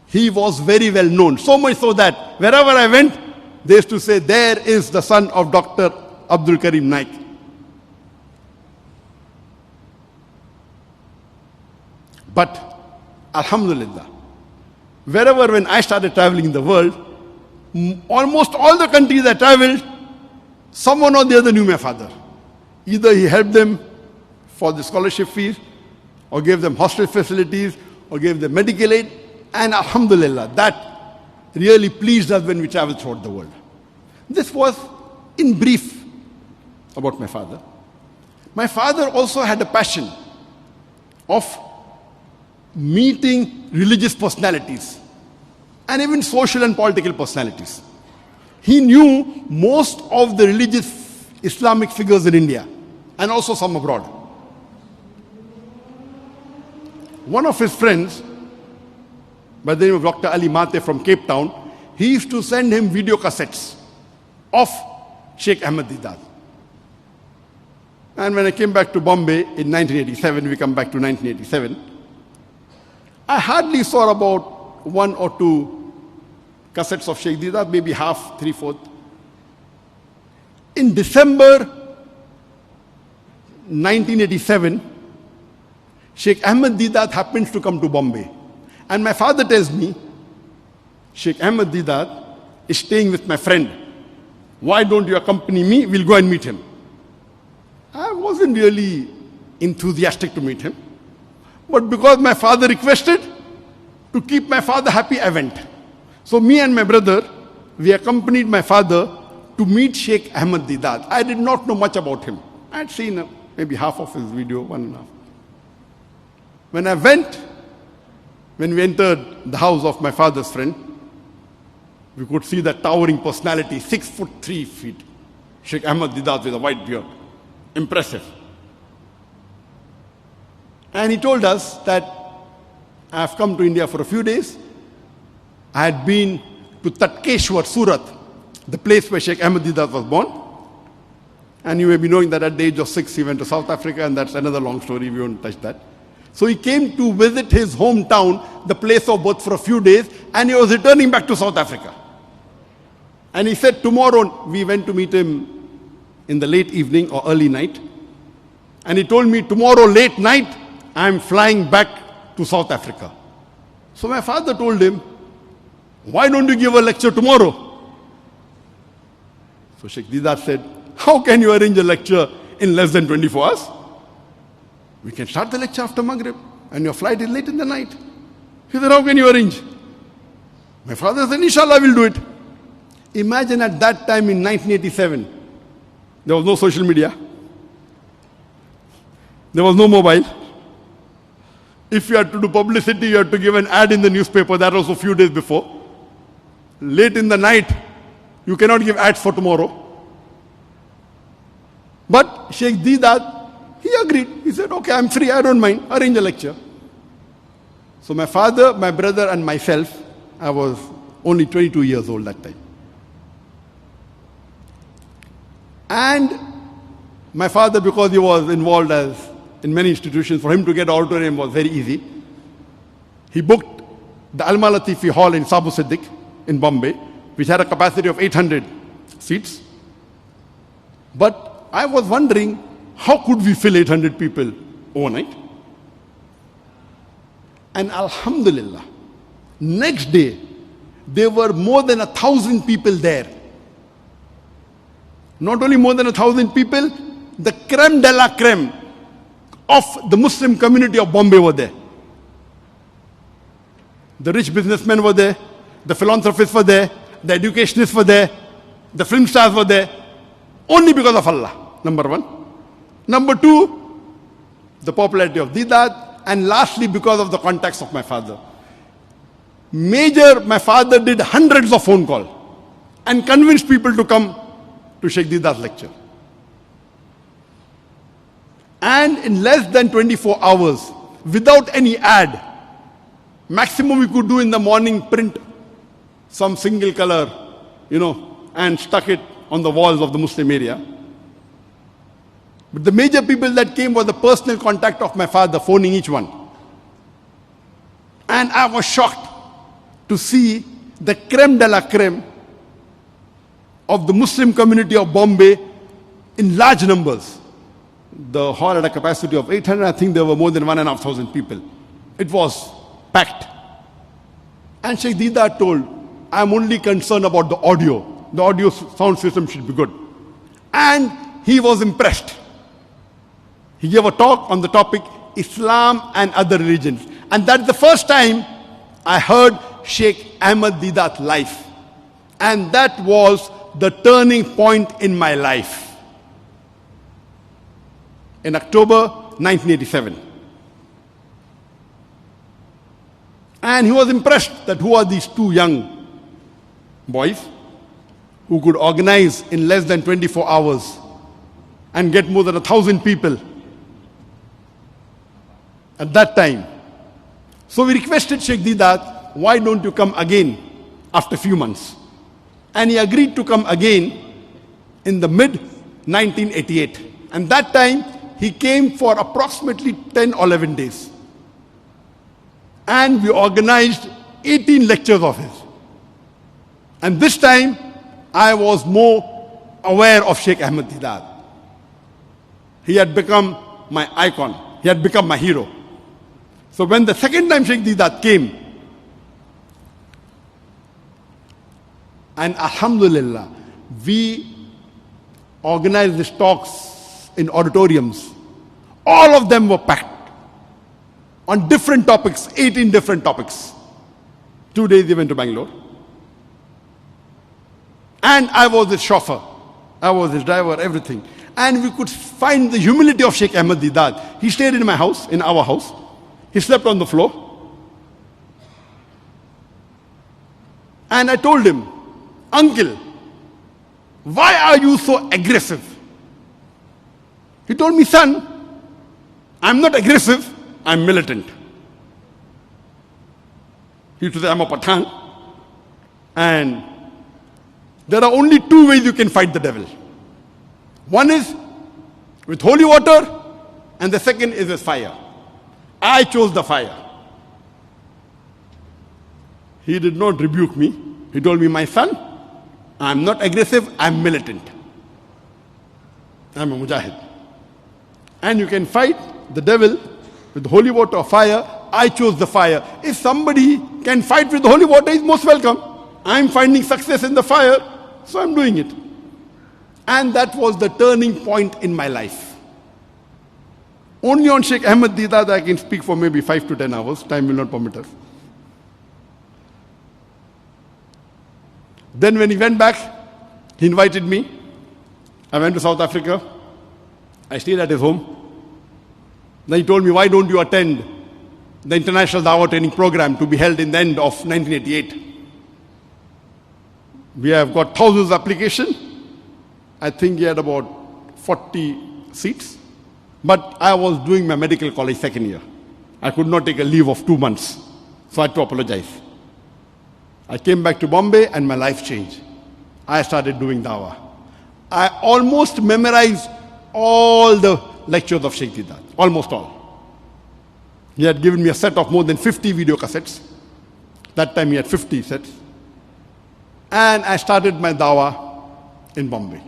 He was very well known, so much so that wherever I went, they used to say, there is the son of Dr. Abdul Karim Naik. But, alhamdulillah, wherever when I started traveling in the world, almost all the countries I traveled, someone or the other knew my father. Either he helped them for the scholarship fees, or gave them hostel facilities, or gave them medical aid. And alhamdulillah, that really pleased us when we traveled throughout the world. This was in brief about my father. My father also had a passion of meeting religious personalities and even social and political personalities. He knew most of the religious Islamic figures in India and also some abroad. One of his friends, by the name of Dr. Ali Mate from Cape Town, he used to send him video cassettes of Sheikh Ahmad Deedat. And when I came back to Bombay in 1987, we come back to 1987, I hardly saw about 1 or 2 cassettes of Sheikh Deedat, maybe half, 3/4. In December 1987, Sheikh Ahmad Deedat happens to come to Bombay. And my father tells me, Sheikh Ahmad Deedat is staying with my friend. Why don't you accompany me? We'll go and meet him. I wasn't really enthusiastic to meet him. But because my father requested, to keep my father happy, I went. So me and my brother, we accompanied my father to meet Sheikh Ahmad Deedat. I did not know much about him. I had seen maybe half of his video, 1.5. When I went, when we entered the house of my father's friend, we could see that towering personality, 6'3" Sheikh Ahmad Deedat with a white beard. Impressive. And he told us that I have come to India for a few days. I had been to Tatkeshwar, Surat, the place where Sheikh Ahmad Deedat was born. And you may be knowing that at the age of 6, he went to South Africa, and that's another long story, we won't touch that. So he came to visit his hometown, the place of birth, for a few days, and he was returning back to South Africa. And he said tomorrow, we went to meet him in the late evening or early night. And he told me, tomorrow late night, I'm flying back to South Africa. So my father told him, why don't you give a lecture tomorrow? So Sheikh Deedat said, how can you arrange a lecture in less than 24 hours? We can start the lecture after Maghrib, and your flight is late in the night. He said, how can you arrange? My father said, inshallah, we'll do it. Imagine at that time in 1987, there was no social media. There was no mobile. If you had to do publicity, you had to give an ad in the newspaper. That was a few days before. Late in the night, you cannot give ads for tomorrow. But Sheikh Deedat, he agreed. He said, okay, I'm free, I don't mind. Arrange a lecture. So my father, my brother, and myself, I was only 22 years old that time. And my father, because he was involved in many institutions, for him to get auditorium was very easy. He booked the Al-Malatifi Hall in Sabu Siddiq in Bombay, which had a capacity of 800 seats. But I was wondering, how could we fill 800 people overnight? And alhamdulillah, next day, there were more than 1,000 people there. Not only more than 1,000 people, the creme de la creme of the Muslim community of Bombay were there. The rich businessmen were there, the philanthropists were there, the educationists were there, the film stars were there, only because of Allah, number one. Number two, the popularity of Deedat, and lastly, because of the contacts of my father. My father did hundreds of phone calls and convinced people to come to Sheikh Deedat's lecture. And in less than 24 hours, without any ad, maximum we could do in the morning, print some single color, and stuck it on the walls of the Muslim area. But the major people that came was the personal contact of my father, phoning each one. And I was shocked. to see the creme de la creme of the Muslim community of Bombay in large numbers. The hall had a capacity of 800. I think there were more than 1,500 people. It was packed. And Sheikh Deedat told, I'm only concerned about the audio. The audio sound system should be good. And he was impressed. He gave a talk on the topic Islam and other religions. And that's the first time I heard Sheikh Ahmad Deedat live. And that was the turning point in my life. In October 1987. And he was impressed that who are these two young boys who could organize in less than 24 hours and get more than 1,000 people at that time. So we requested Sheikh Deedat, why don't you come again after a few months? And he agreed to come again in the mid-1988. And that time, he came for approximately 10 or 11 days. And we organized 18 lectures of his. And this time, I was more aware of Sheikh Ahmad Deedat. He had become my icon. He had become my hero. So when the second time Sheikh Deedat came, and Alhamdulillah, we organized these talks in auditoriums. All of them were packed on different topics, 18 different topics. 2 days he went to Bangalore. And I was his chauffeur. I was his driver, everything. And we could find the humility of Sheikh Ahmad Deedat. He stayed in my house, in our house. He slept on the floor. And I told him, Uncle, why are you so aggressive? He told me, son, I'm not aggressive, I'm militant. He used to say, I'm a Pathan. And there are only two ways you can fight the devil. One is with holy water, and the second is with fire. I chose the fire. He did not rebuke me. He told me, my son, I'm not aggressive, I'm militant. I'm a mujahid. And you can fight the devil with holy water or fire. I chose the fire. If somebody can fight with holy water, he's most welcome. I'm finding success in the fire, so I'm doing it. And that was the turning point in my life. Only on Sheikh Ahmad Deedat I can speak for maybe 5 to 10 hours. Time will not permit us. Then when he went back, he invited me. I went to South Africa. I stayed at his home. Then he told me, why don't you attend the International Dawah Training Program to be held in the end of 1988? We have got thousands of applications. I think he had about 40 seats. But I was doing my medical college second year. I could not take a leave of 2 months. So I had to apologize. I came back to Bombay and my life changed. I started doing dawah. I almost memorized all the lectures of Sheikh Deedat. Almost all. He had given me a set of more than 50 video cassettes. That time he had 50 sets. And I started my dawah in Bombay.